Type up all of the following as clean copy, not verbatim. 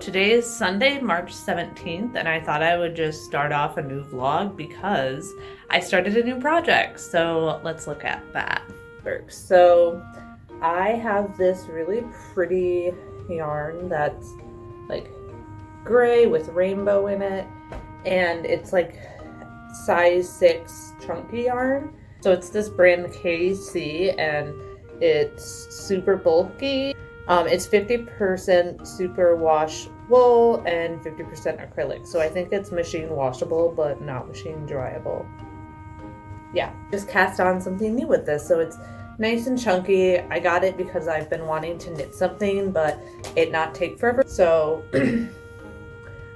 Today is Sunday, March 17th, and I thought I would just start off a new vlog because I started a new project. So let's look at that. So I have this really pretty yarn that's like gray with rainbow in it, and it's like size 6 chunky yarn. So it's this brand KC, and it's super bulky. It's 50% superwash wool and 50% acrylic. So I think it's machine washable, but not machine dryable. Yeah, just cast on something new with this. So it's nice and chunky. I got it because I've been wanting to knit something, but it not take forever. So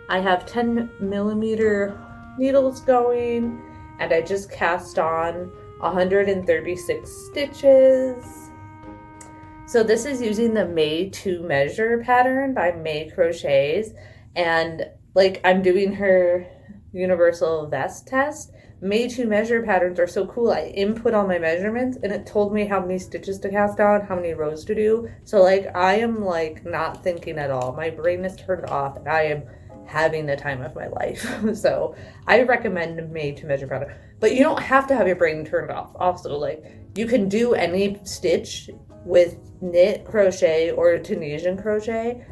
I have 10mm needles going, and I just cast on 136 stitches. So this is using the Made to Measure pattern by May Crochets, and like I'm doing her universal vest test. Made to Measure patterns are so cool. I input all my measurements and it told me how many stitches to cast on, how many rows to do. So like I am like not thinking at all. My brain is turned off and I am having the time of my life. So I recommend Made to Measure pattern. But you don't have to have your brain turned off. Also, like you can do any stitch with knit crochet or Tunisian crochet,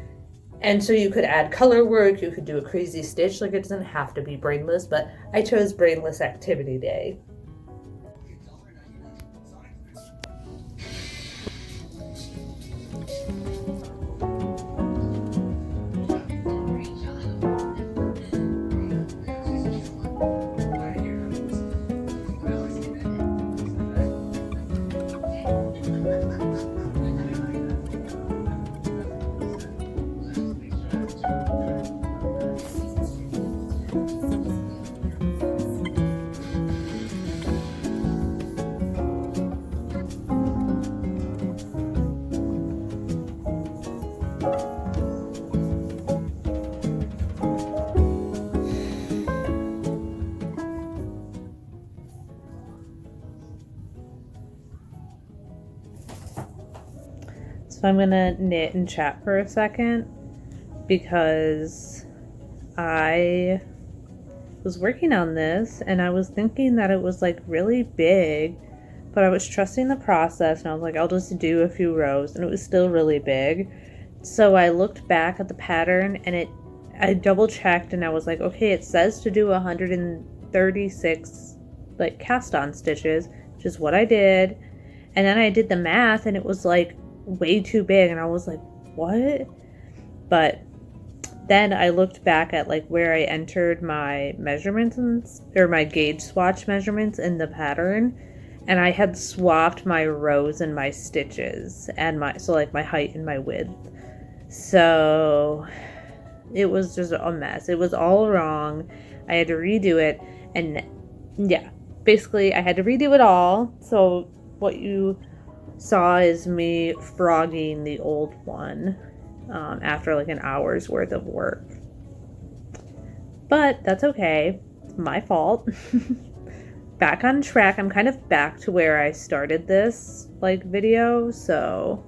and so you could add color work, you could do a crazy stitch. Like it doesn't have to be brainless, but I chose brainless activity day. So I'm gonna knit and chat for a second because I was working on this and I was thinking that it was like really big, but I was trusting the process and I was like, I'll just do a few rows, and it was still really big. So I looked back at the pattern and I double checked and I was like, okay, it says to do 136 like cast on stitches, which is what I did. And then I did the math and it was like way too big, and I was like, what? But then I looked back at like where I entered my measurements or my gauge swatch measurements in the pattern, and I had swapped my rows and my stitches and my height and my width. So it was just a mess. It was all wrong. I had to redo it, and yeah, basically I had to redo it all. So what you saw is me frogging the old one after like an hour's worth of work. But that's okay. It's my fault. Back on track. I'm kind of back to where I started this like video, so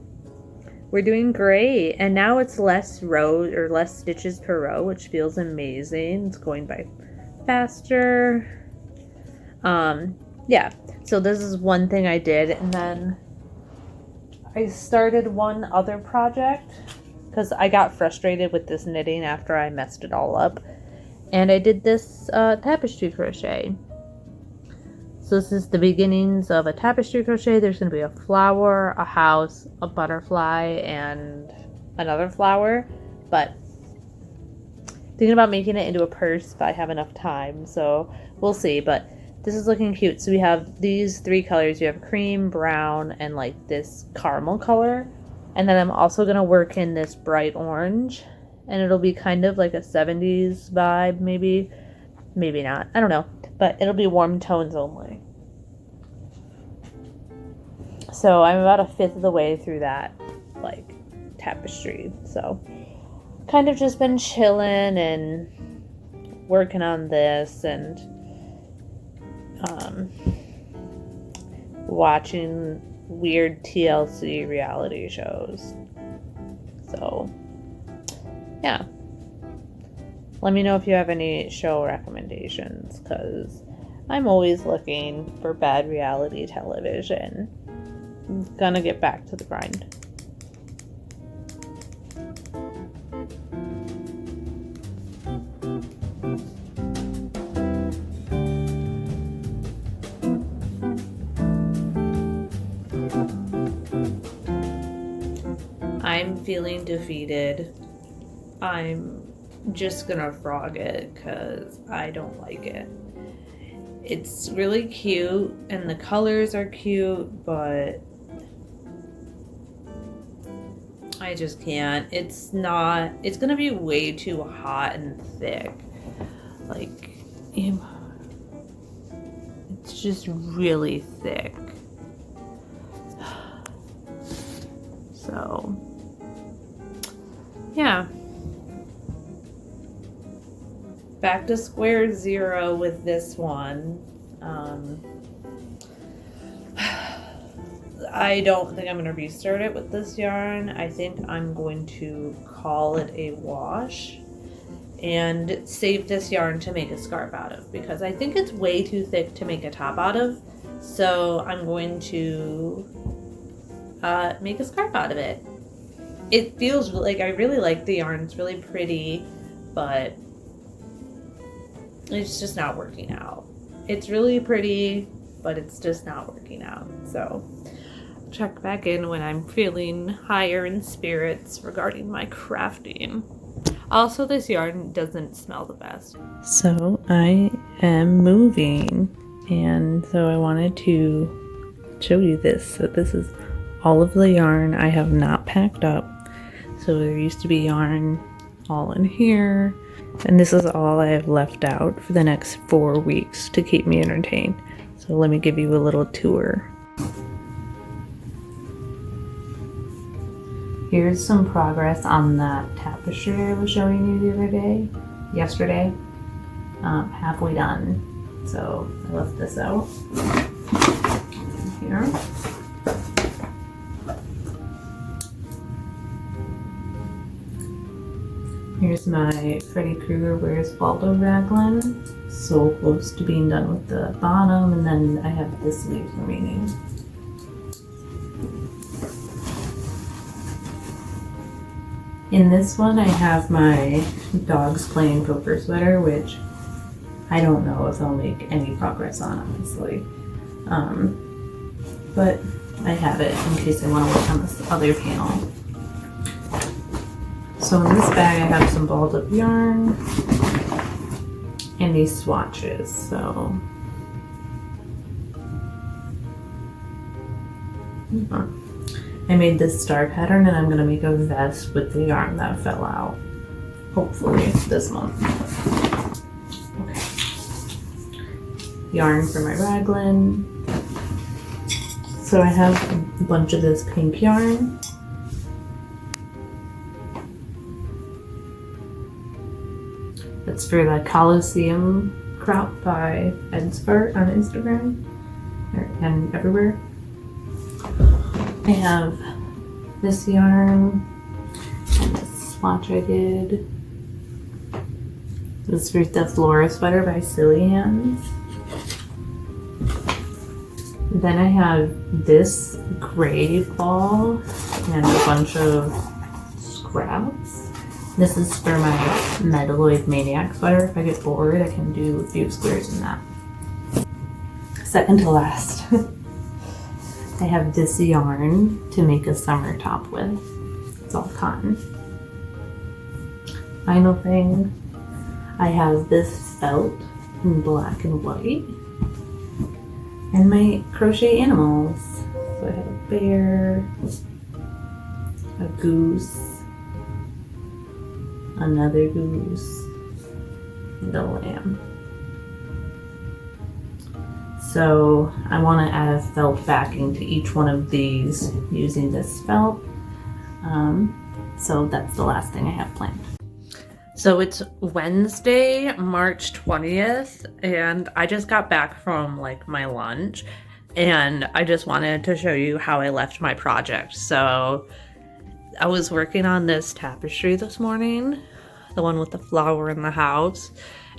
we're doing great. And now it's less rows or less stitches per row, which feels amazing. It's going by faster. Yeah, so this is one thing I did, and then I started one other project because I got frustrated with this knitting after I messed it all up, and I did this tapestry crochet. So this is the beginnings of a tapestry crochet. There's going to be a flower, a house, a butterfly, and another flower, but thinking about making it into a purse if I have enough time, so we'll see. But this is looking cute. So we have these 3 colors. You have cream, brown, and like this caramel color. And then I'm also going to work in this bright orange. And it'll be kind of like a 70s vibe, maybe. Maybe not. I don't know. But it'll be warm tones only. So I'm about 1/5 of the way through that, like, tapestry. So kind of just been chilling and working on this and watching weird TLC reality shows. So, yeah. Let me know if you have any show recommendations, because I'm always looking for bad reality television. I'm gonna get back to the grind. I'm feeling defeated. I'm just gonna frog it because I don't like it. It's really cute and the colors are cute, but I just can't. It's gonna be way too hot and thick. Like, it's just really thick. So, yeah. Back to square zero with this one. I don't think I'm going to restart it with this yarn. I think I'm going to call it a wash and save this yarn to make a scarf out of, because I think it's way too thick to make a top out of. So I'm going to make a scarf out of it. It feels like, I really like the yarn. It's really pretty, but it's just not working out. It's really pretty, but it's just not working out. So check back in when I'm feeling higher in spirits regarding my crafting. Also, this yarn doesn't smell the best. So I am moving, and so I wanted to show you this. So this is all of the yarn I have not packed up. So there used to be yarn all in here, and this is all I have left out for the next 4 weeks to keep me entertained. So let me give you a little tour. Here's some progress on that tapestry I was showing you the other day, yesterday. Halfway done. So I left this out here. Here's my Freddy Krueger Wears Baldo raglan. So close to being done with the bottom, and then I have the sleeves remaining. In this one, I have my dogs playing poker sweater, which I don't know if I'll make any progress on, honestly. But I have it in case I want to work on this other panel. So in this bag, I have some balled up yarn and these swatches. So I made this star pattern, and I'm going to make a vest with the yarn that fell out, hopefully this month. Okay. Yarn for my raglan. So I have a bunch of this pink yarn. It's for the Coliseum crop by Liz.arts.n.crafts on Instagram and everywhere. I have this yarn and this swatch I did. This is for the Flora sweater by Silly Hands. Then I have this gray ball and a bunch of scraps. This is for my Metaloid Maniac sweater. If I get bored, I can do a few squares in that. Second to last. I have this yarn to make a summer top with. It's all cotton. Final thing, I have this felt in black and white. And my crochet animals. So I have a bear, a goose, another goose, and a lamb. So I want to add a felt backing to each one of these using this felt. So that's the last thing I have planned. So it's Wednesday, March 20th, and I just got back from like my lunch, and I just wanted to show you how I left my project. So I was working on this tapestry this morning. the one with the flower in the house.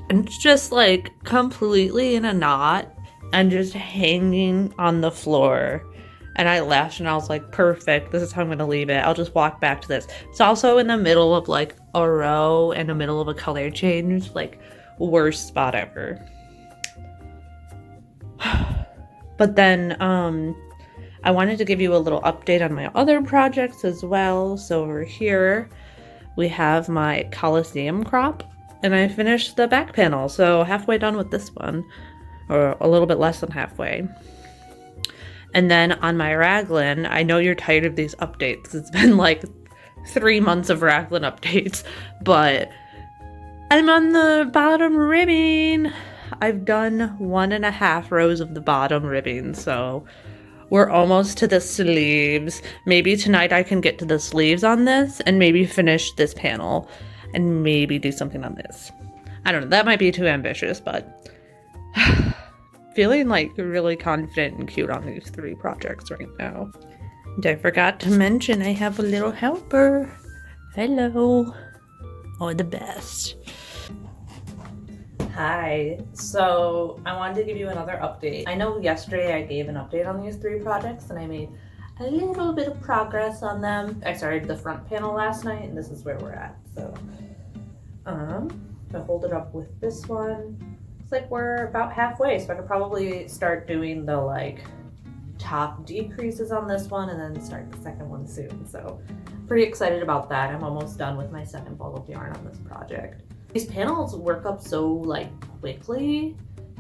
And it's just like completely in a knot and just hanging on the floor. And I laughed and I was like, perfect, this is how I'm gonna leave it. I'll just walk back to this. It's also in the middle of like a row, in the middle of a color change, like worst spot ever. But then I wanted to give you a little update on my other projects as well. So over here we have my Coliseum crop, and I finished the back panel, so halfway done with this one, or a little bit less than halfway. And then on my raglan, I know you're tired of these updates. It's been like 3 months of raglan updates, but I'm on the bottom ribbing. I've done 1.5 rows of the bottom ribbing, so we're almost to the sleeves. Maybe tonight I can get to the sleeves on this and maybe finish this panel and maybe do something on this. I don't know, that might be too ambitious, but feeling like really confident and cute on these 3 projects right now. And I forgot to mention I have a little helper. Hello. Oh, the best. Hi. So I wanted to give you another update. I know yesterday I gave an update on these 3 projects and I made a little bit of progress on them. I started the front panel last night and this is where we're at. So if I hold it up with this one, it's like we're about halfway, so I could probably start doing the like top decreases on this one and then start the second one soon. So pretty excited about that. I'm almost done with my second ball of yarn on this project. These panels work up so like quickly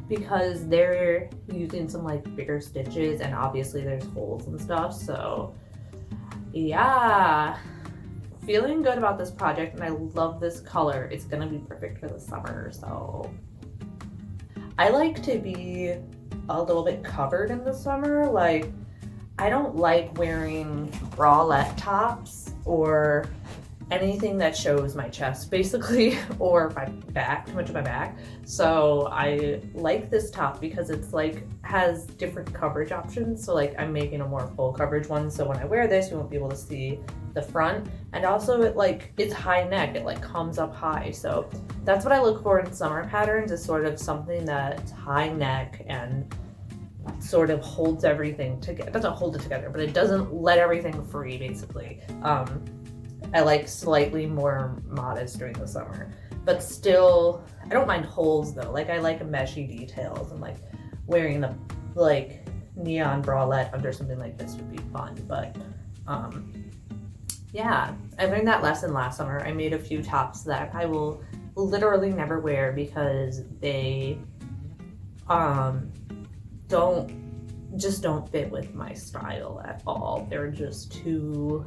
because they're using some like bigger stitches and obviously there's holes and stuff. So yeah, feeling good about this project and I love this color. It's gonna be perfect for the summer. So I like to be a little bit covered in the summer. Like, I don't like wearing bralette tops or anything that shows my chest basically, or my back, too much of my back. So I like this top because it's like has different coverage options. So like I'm making a more full coverage one. So when I wear this, you won't be able to see the front. And also it's high neck, it like comes up high. So that's what I look for in summer patterns, is sort of something that's high neck and sort of holds everything together. It doesn't hold it together, but it doesn't let everything free basically. I like slightly more modest during the summer, but still, I don't mind holes though. Like I like meshy details, and like wearing a like neon bralette under something like this would be fun. But yeah, I learned that lesson last summer. I made a few tops that I will literally never wear because they don't fit with my style at all. They're just too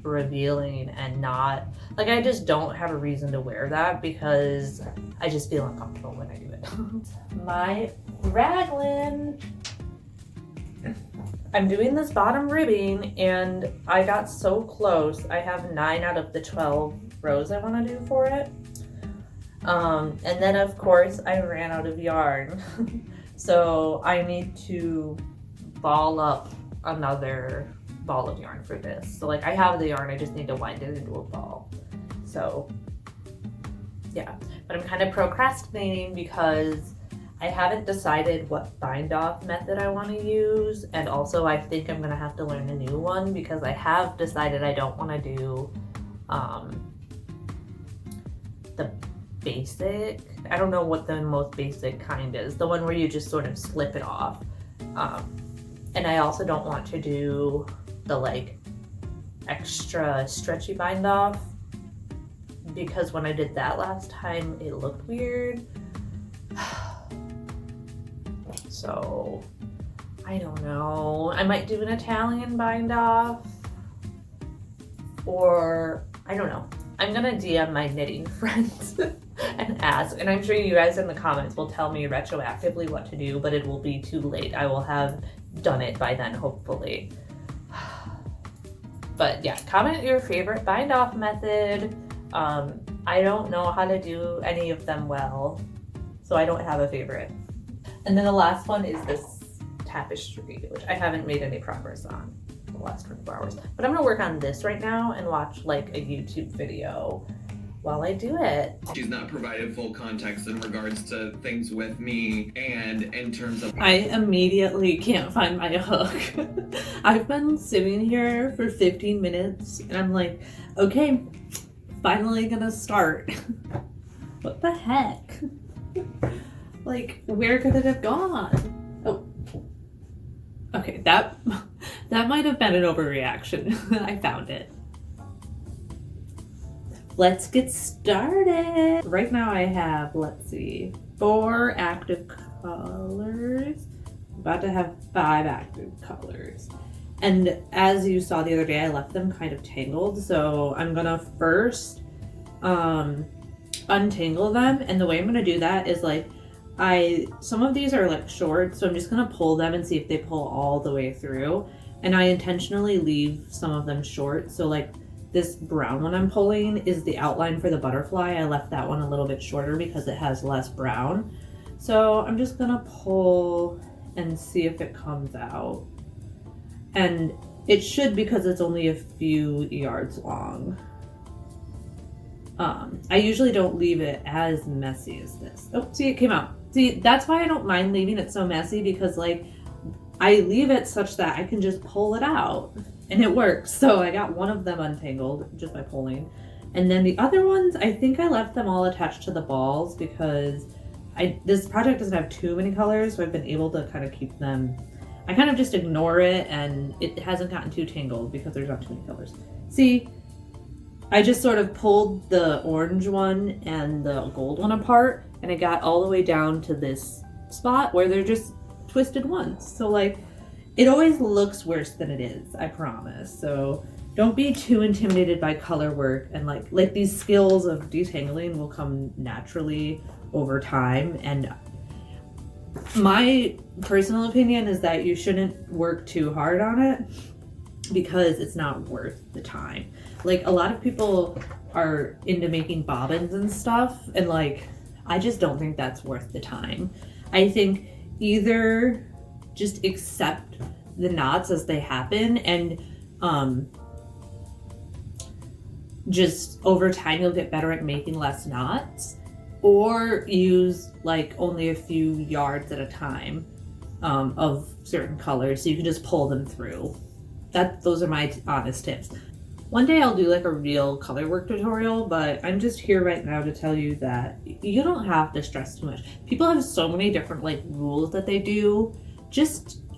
revealing and not like, I just don't have a reason to wear that because I just feel uncomfortable when I do it. My raglan, I'm doing this bottom ribbing and I got so close. I have 9 out of the 12 rows I want to do for it. And then of course I ran out of yarn. So I need to ball up another ball of yarn for this. So like I have the yarn, I just need to wind it into a ball. So yeah, but I'm kind of procrastinating because I haven't decided what bind off method I want to use, and also I think I'm gonna have to learn a new one because I have decided I don't want to do the basic, I don't know what the most basic kind is, the one where you just sort of slip it off, and I also don't want to do the like extra stretchy bind off because when I did that last time it looked weird. So I don't know, I might do an Italian bind off, or I don't know. I'm gonna DM my knitting friends and ask, and I'm sure you guys in the comments will tell me retroactively what to do, but it will be too late. I will have done it by then, hopefully. But yeah, comment your favorite bind off method. I don't know how to do any of them well, so I don't have a favorite. And then the last one is this tapestry, which I haven't made any progress on in the last 24 hours. But I'm gonna work on this right now and watch like a YouTube video while I do it. She's not provided full context in regards to things with me and in terms of... I immediately can't find my hook. I've been sitting here for 15 minutes and I'm like, okay, finally gonna start. What the heck? Like, where could it have gone? Oh, okay, that might have been an overreaction. I found it. Let's get started. Right now I have, let's see, 4 active colors. I'm about to have 5 active colors. And as you saw the other day, I left them kind of tangled. So I'm gonna first untangle them. And the way I'm gonna do that is like, some of these are like short, so I'm just gonna pull them and see if they pull all the way through. And I intentionally leave some of them short. So like, this brown one I'm pulling is the outline for the butterfly. I left that one a little bit shorter because it has less brown. So I'm just gonna pull and see if it comes out. And it should, because it's only a few yards long. I usually don't leave it as messy as this. Oh, see, it came out. See, that's why I don't mind leaving it so messy, because like, I leave it such that I can just pull it out. And it works. So I got one of them untangled just by pulling. And then the other ones, I think I left them all attached to the balls because this project doesn't have too many colors, so I've been able to kind of keep them. I kind of just ignore it and it hasn't gotten too tangled because there's not too many colors. See, I just sort of pulled the orange one and the gold one apart, and it got all the way down to this spot where they're just twisted once. So like, it always looks worse than it is, I promise. So don't be too intimidated by color work, and like these skills of detangling will come naturally over time. And my personal opinion is that you shouldn't work too hard on it because it's not worth the time. Like, a lot of people are into making bobbins and stuff, and like, I just don't think that's worth the time. I think either just accept the knots as they happen, and just over time you'll get better at making less knots, or use like only a few yards at a time of certain colors so you can just pull them through. Those are my honest tips. One day I'll do like a real color work tutorial, but I'm just here right now to tell you that you don't have to stress too much. People have so many different like rules that they do.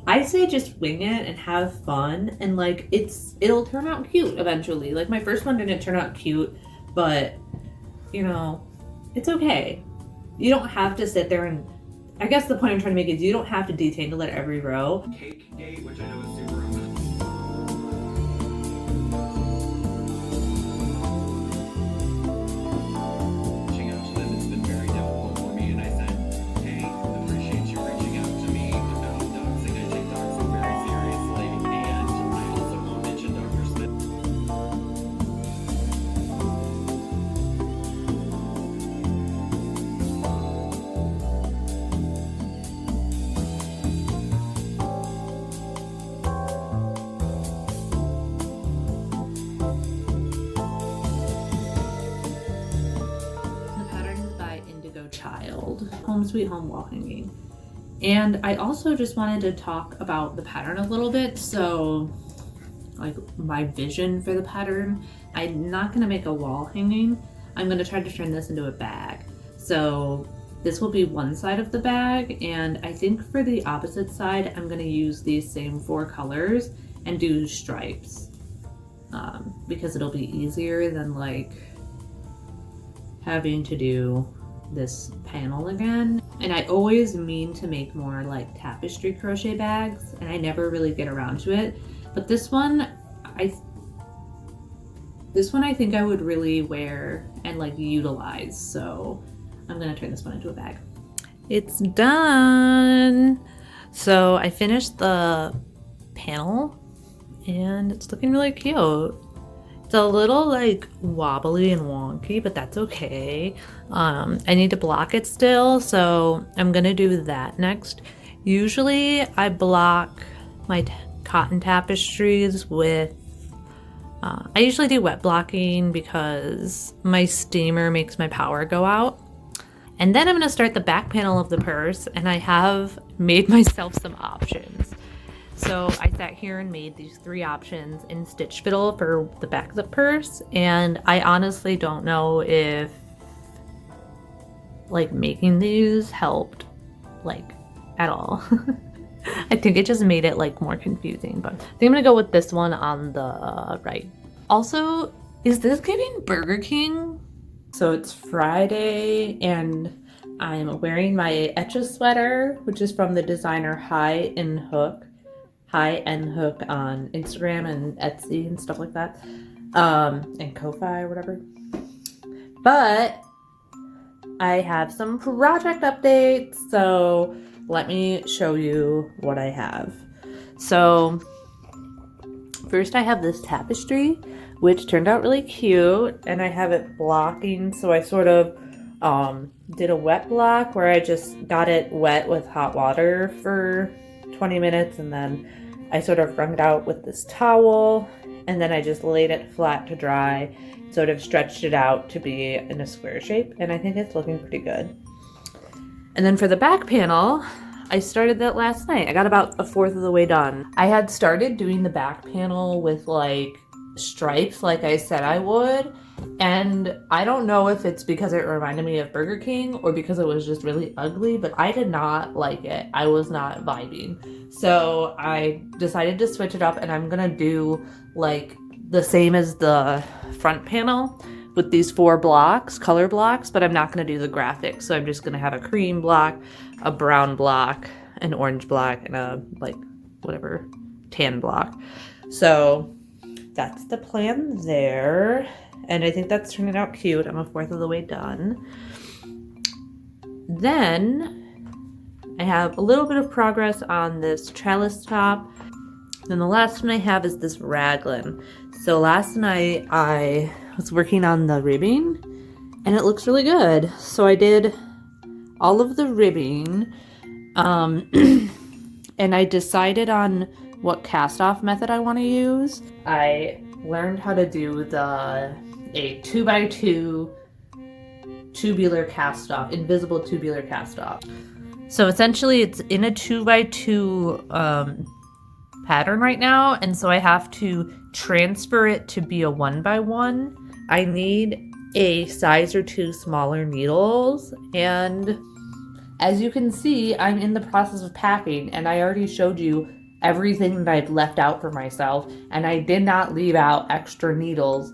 I say just wing it and have fun, and like, it'll turn out cute eventually. Like, my first one didn't turn out cute, but you know, it's okay. You don't have to sit there and, I guess the point I'm trying to make is you don't have to detangle at every row. Cake date, which I know is super Home Sweet Home wall hanging. And I also just wanted to talk about the pattern a little bit. So like, my vision for the pattern, I'm not going to make a wall hanging. I'm going to try to turn this into a bag. So this will be one side of the bag, and I think for the opposite side I'm going to use these same 4 colors and do stripes, because it'll be easier than like having to do this panel again. And I always mean to make more like tapestry crochet bags, and I never really get around to it. But this one I think I would really wear and like utilize, so I'm gonna turn this one into a bag. It's done. So I finished the panel and it's looking really cute. It's a little like wobbly and wonky, but that's okay. I need to block it still, so I'm gonna do that next. Usually I block my cotton tapestries with I usually do wet blocking because my steamer makes my power go out. And then I'm going to start the back panel of the purse, and I have made myself some options. So I sat here and made these 3 options in stitch fiddle for the back of the purse, and I honestly don't know if like making these helped like at all. I think it just made it like more confusing, but I think I'm gonna go with this one on the right. Also, is this giving Burger King? So it's Friday and I'm wearing my Etcha sweater, which is from the designer High End Hook on Instagram and Etsy and stuff like that, and Ko-Fi or whatever. But I have some project updates, so let me show you what I have. So first I have this tapestry, which turned out really cute, and I have it blocking, so I sort of did a wet block where I just got it wet with hot water for 20 minutes, and then I sort of wrung it out with this towel, and then I just laid it flat to dry, sort of stretched it out to be in a square shape, and I think it's looking pretty good. And then for the back panel, I started that last night. I got about 1/4 of the way done. I had started doing the back panel with like stripes like I said I would, and I don't know if it's because it reminded me of Burger King or because it was just really ugly, but I did not like it. I was not vibing. So I decided to switch it up, and I'm gonna do like the same as the front panel with these 4 blocks, color blocks, but I'm not gonna do the graphics. So I'm just gonna have a cream block, a brown block, an orange block, and a like whatever tan block. So that's the plan there. And I think that's turning out cute. I'm 1/4 of the way done. Then I have a little bit of progress on this trellis top. Then the last one I have is this raglan. So last night I was working on the ribbing, and it looks really good. So I did all of the ribbing, and I decided on what cast off method I want to use. I learned how to do a 2x2 tubular cast off, invisible tubular cast off. So essentially it's in a 2x2 pattern right now, and so I have to transfer it to be a 1x1. I need a size or 2 smaller needles, and as you can see, I'm in the process of packing, and I already showed you everything that I've left out for myself, and I did not leave out extra needles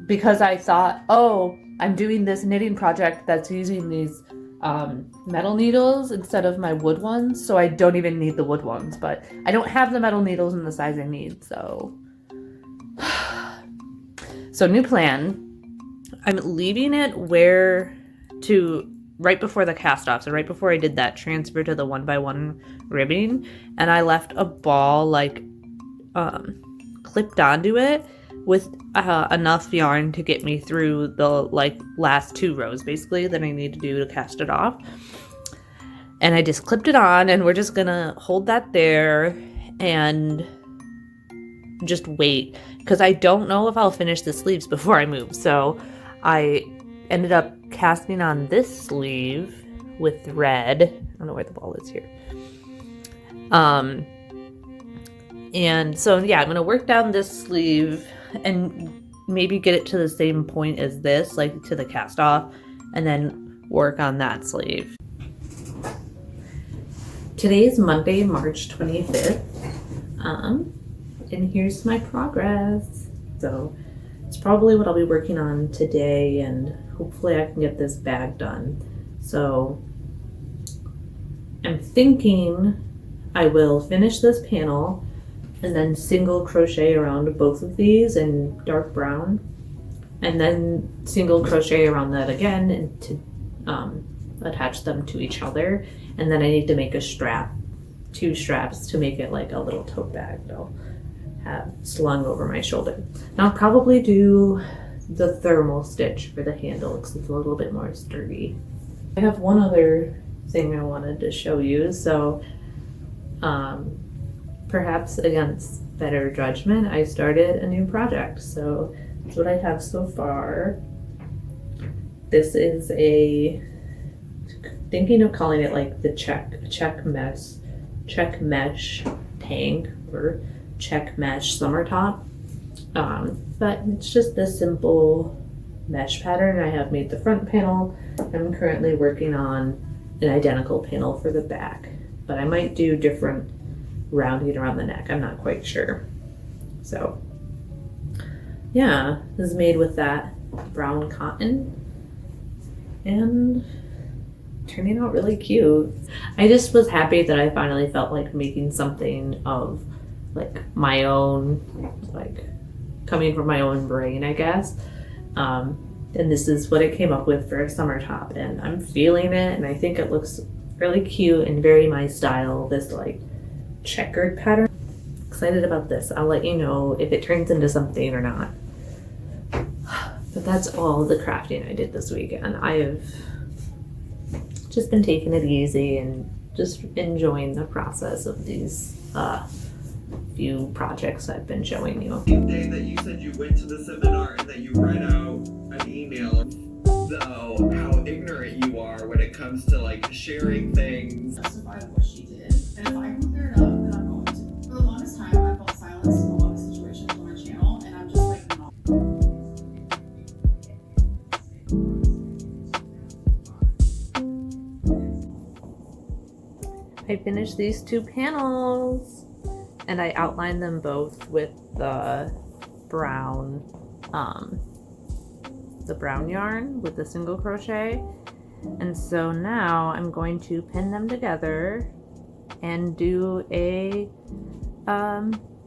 because I thought, oh, I'm doing this knitting project that's using these metal needles instead of my wood ones, so I don't even need the wood ones, but I don't have the metal needles in the size I need, so new plan. I'm leaving it right before the cast off, so right before I did that transfer to the 1x1 ribbing, and I left a ball like clipped onto it with enough yarn to get me through the like last 2 rows basically that I need to do to cast it off. And I just clipped it on, and we're just gonna hold that there and just wait, because I don't know if I'll finish the sleeves before I move. So I ended up casting on this sleeve with red. I don't know where the ball is here. And so yeah, I'm gonna work down this sleeve and maybe get it to the same point as this, like to the cast off, and then work on that sleeve. Today's Monday, March 25th, and here's my progress. So it's probably what I'll be working on today, and hopefully I can get this bag done. So I'm thinking I will finish this panel and then single crochet around both of these in dark brown, and then single crochet around that again and to attach them to each other. And then I need to make a strap, 2 straps to make it like a little tote bag that I'll have slung over my shoulder. And I'll probably do the thermal stitch for the handle because it's a little bit more sturdy. I have one other thing I wanted to show you. So perhaps against better judgment, I started a new project. So that's what I have so far. This is thinking of calling it like the check mesh tank or check mesh summer top. But it's just this simple mesh pattern. I have made the front panel. I'm currently working on an identical panel for the back, but I might do different rounding around the neck. I'm not quite sure. So yeah, this is made with that brown cotton and turning out really cute. I just was happy that I finally felt like making something of like my own, like coming from my own brain, I guess. And this is what I came up with for a summer top, and I'm feeling it, and I think it looks really cute and very my style, this like checkered pattern. Excited about this. I'll let you know if it turns into something or not. But that's all the crafting I did this weekend. I've just been taking it easy and just enjoying the process of these few projects I've been showing you. The day that you said you went to the seminar and that you read out an email, so how ignorant you are when it comes to like sharing things. Justify what she did, and if I can clear it up, then I'm going to. For the longest time, I felt silenced in a lot of situations on my channel, and I'm just like not. I finished these two panels and I outlined them both with the brown yarn with the single crochet. And so now I'm going to pin them together and do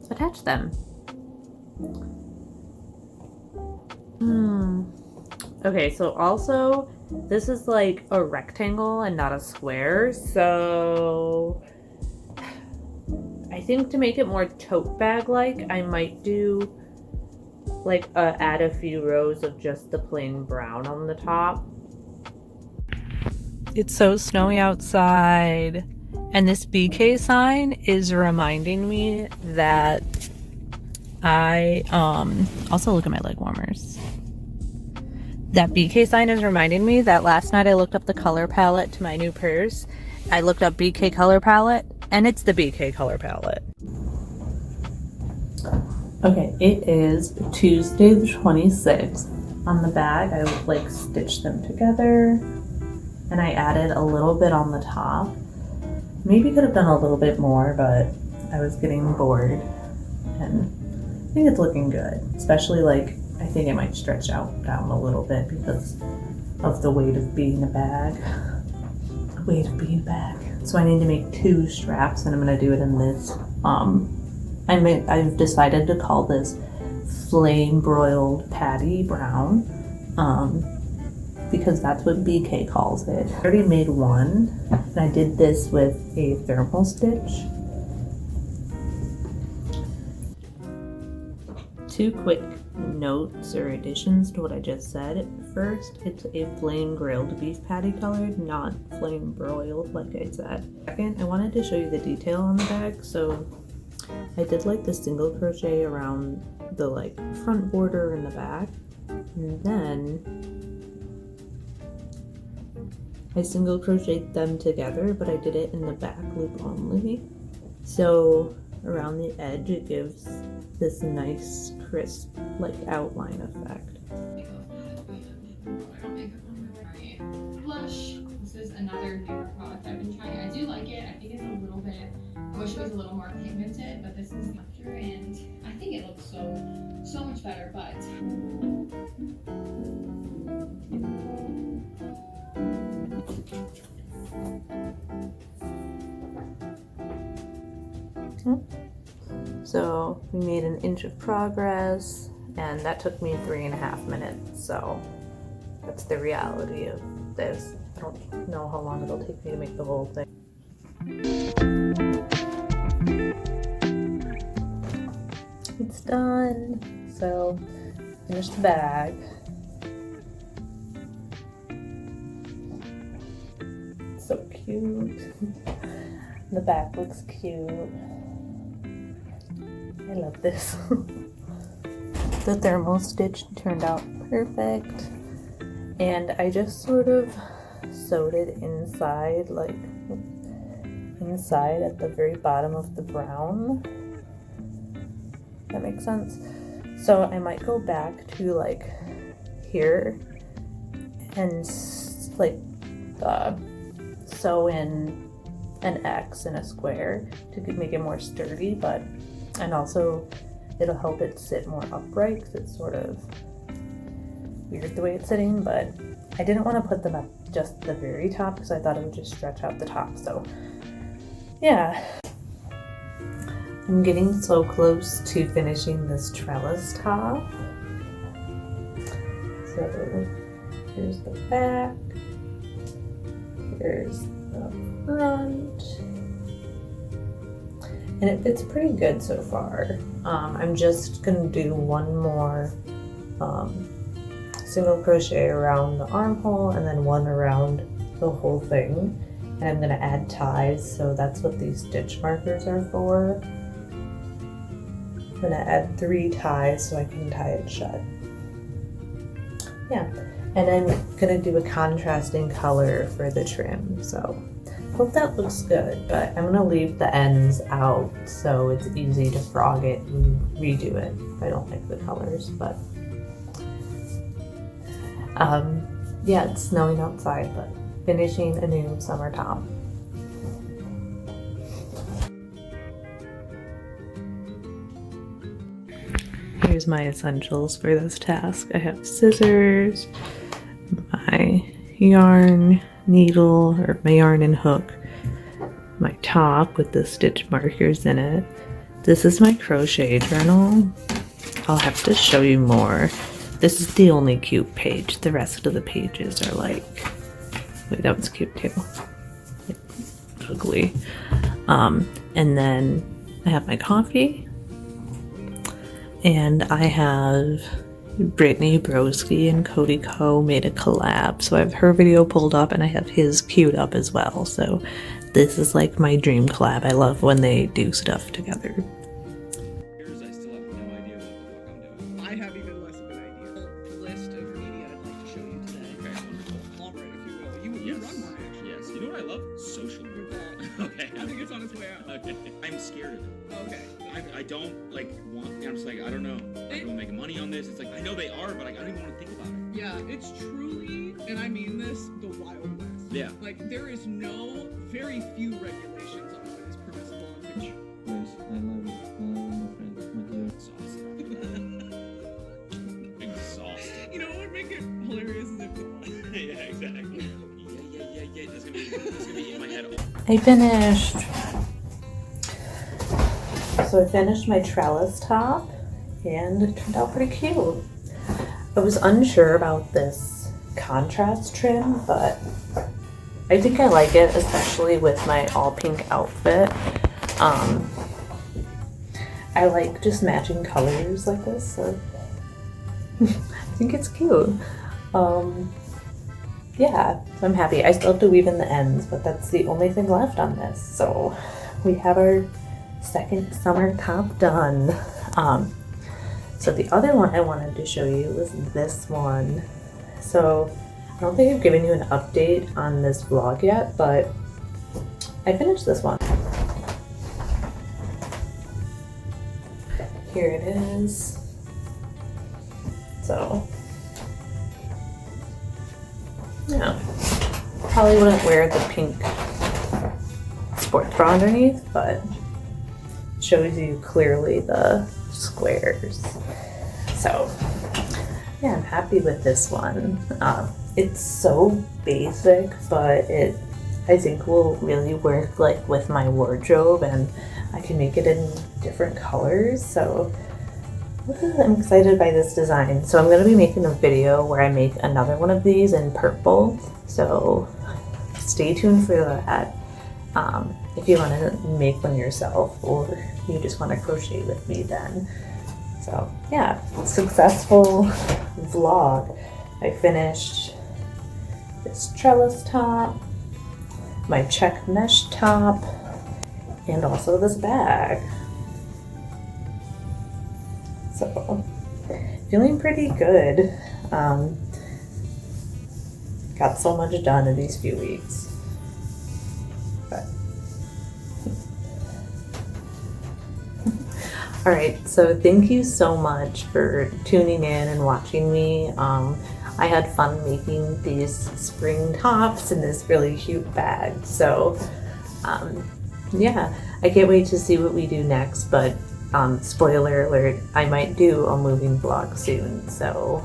attach them. Okay, so also this is like a rectangle and not a square, so I think to make it more tote bag like, I might do like add a few rows of just the plain brown on the top. It's so snowy outside, and this BK sign is reminding me that I also look at my leg warmers. That BK sign is reminding me that last night I looked up the color palette to my new purse. I looked up BK color palette, and it's the BK color palette. Okay, it is Tuesday the 26th. On the bag, I like stitched them together, and I added a little bit on the top. Maybe could have done a little bit more, but I was getting bored, and I think it's looking good. Especially like, I think it might stretch out down a little bit because of the weight of being a bag. So I need to make 2 straps, and I'm gonna do it in this. I've decided to call this flame broiled patty brown, because that's what BK calls it. I already made one, and I did this with a thermal stitch. 2 quick notes or additions to what I just said. First, it's a flame grilled beef patty colored, not flame broiled like I said. Second, I wanted to show you the detail on the bag. So I did like the single crochet around the like front border and the back, and then I single crocheted them together, but I did it in the back loop only. So around the edge it gives this nice crisp like outline effect. Blush. This is another newer product I've been trying. I do like it. I think it's a little bit, I wish it was a little more pigmented, but this is after, and I think it looks so much better, but So we made an inch of progress, and that took me 3.5 minutes. So that's the reality of this. I don't know how long it'll take me to make the whole thing. It's done. So finish the bag. So cute. The back looks cute. love this. The thermal stitch turned out perfect. And I just sort of sewed it inside, like inside at the very bottom of the brown. That makes sense. So I might go back to like here and like sew in an X and a square to make it more sturdy, and also it'll help it sit more upright because it's sort of weird the way it's sitting, but I didn't want to put them at just the very top because I thought it would just stretch out the top. So yeah, I'm getting so close to finishing this trellis top. So here's the back, here's the front, and it fits pretty good so far. I'm just gonna do one more single crochet around the armhole and then one around the whole thing, and I'm gonna add ties, so that's what these stitch markers are for. I'm gonna add 3 ties so I can tie it shut. Yeah, and I'm gonna do a contrasting color for the trim, so hope that looks good, but I'm gonna leave the ends out so it's easy to frog it and redo it if I don't like the colors. But yeah, it's snowing outside, but finishing a new summer top. Here's my essentials for this task. I have scissors, my yarn, needle, or my yarn and hook, my top with the stitch markers in it. This is my crochet journal. I'll have to show you more. This is the only cute page. The rest of the pages are like, wait, that one's cute too. Ugly. And then I have my coffee, and I have Brittany Broski and Cody Co made a collab, so I have her video pulled up and I have his queued up as well. So this is like my dream collab. I love when they do stuff together. I still have no idea what the fuck I'm doing. I have even less of an idea. A list of media I'd like to show you today. Okay, wonderful. All right, if you will. You run one, actually. Yes. You know what I love? Social media. Okay. I think it's on its way out. Okay. I'm scared of it. Okay. I don't like want. I'm just like, I don't know. Like, are we making money on this? It's like I know they are, but like, I don't even want to think about it. Yeah, it's truly, and I mean this, the Wild West. Yeah. Like there is very few regulations on what is permissible on which. Yes, I love it. My friend, Exhausted. You know what would make it hilarious is if the one. Yeah, exactly. Yeah. That's gonna be in my head. I finished. So I finished my trellis top and it turned out pretty cute. I was unsure about this contrast trim, but I think I like it, especially with my all pink outfit. I like just matching colors like this, so I think it's cute. Yeah, so I'm happy. I still have to weave in the ends, but that's the only thing left on this. So we have our second summer top done. So the other one I wanted to show you was this one. So I don't think I've given you an update on this vlog yet, but I finished this one. Here it is. So yeah, probably wouldn't wear the pink sports bra underneath, but shows you clearly the squares. So yeah, I'm happy with this one. It's so basic, but it I think will really work like with my wardrobe, and I can make it in different colors. So I'm excited by this design. So I'm going to be making a video where I make another one of these in purple. So stay tuned for that. If you want to make one yourself, or you just want to crochet with me then. So yeah, successful vlog. I finished this trellis top, my check mesh top, and also this bag. So, feeling pretty good. Got so much done in these few weeks. But. Alright, so thank you so much for tuning in and watching me. I had fun making these spring tops in this really cute bag. So, yeah, I can't wait to see what we do next, but spoiler alert, I might do a moving vlog soon. So,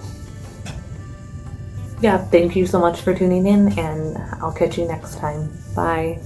yeah, thank you so much for tuning in, and I'll catch you next time. Bye.